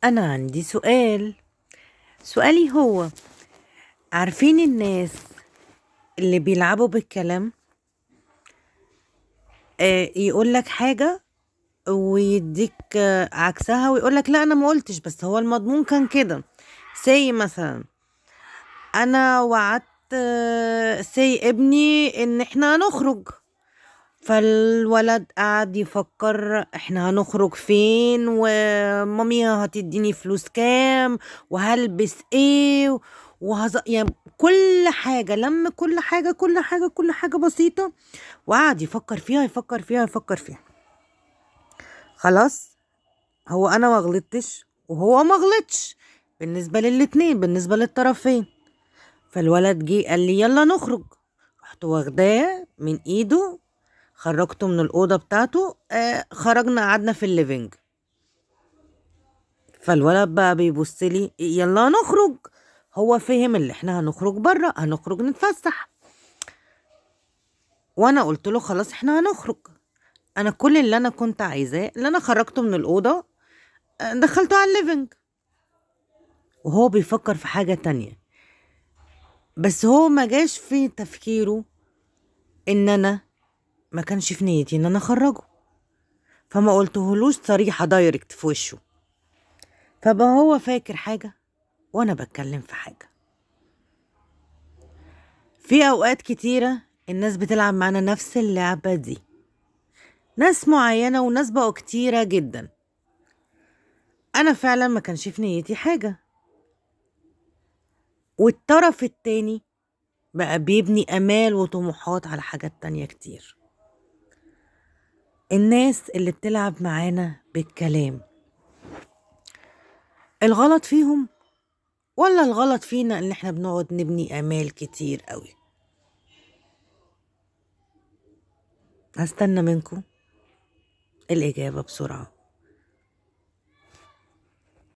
أنا عندي سؤال. سؤالي هو: عارفين الناس اللي بيلعبوا بالكلام؟ يقولك حاجة ويديك عكسها ويقولك لا أنا ما قلتش، بس هو المضمون كان كده. سي مثلا أنا وعدت سي ابني إن احنا هنخرج، فالولد قعد يفكر احنا هنخرج فين، ومامي هتديني فلوس كام، وهلبس ايه، يعني كل حاجة، لم كل حاجة بسيطة، وقعد يفكر فيها. خلاص، هو انا ما غلطتش وهو ما غلطش، بالنسبة للاتنين، بالنسبة للطرفين. فالولد جه قال لي يلا نخرج، رحت واخداه من ايده، خرجته من الأوضة بتاعته، خرجنا قعدنا في الليفينج. فالولد بقى بيبص لي يلا نخرج، هو فهم اللي احنا هنخرج بره، هنخرج نتفسح. وانا قلت له خلاص احنا هنخرج. انا كل اللي انا كنت عايزاه اللي انا خرجته من الأوضة، دخلته على الليفينج، وهو بيفكر في حاجة تانية. بس هو ما جاش في تفكيره ان انا ما كانش في نيتي ان انا اخرجه، فما قلتهولوش صريحة دايركت في وشه. فبقى هو فاكر حاجة وانا بتكلم في حاجة. في اوقات كتيرة الناس بتلعب معانا نفس اللعبة دي، ناس معينة وناس بقوا كتيرة جدا. انا فعلا ما كانش في نيتي حاجة، والطرف التاني بقى بيبني امال وطموحات على حاجات تانية كتير. الناس اللي بتلعب معانا بالكلام، الغلط فيهم ولا الغلط فينا ان احنا بنقعد نبني امال كتير قوي؟ هستنى منكم الإجابة بسرعة.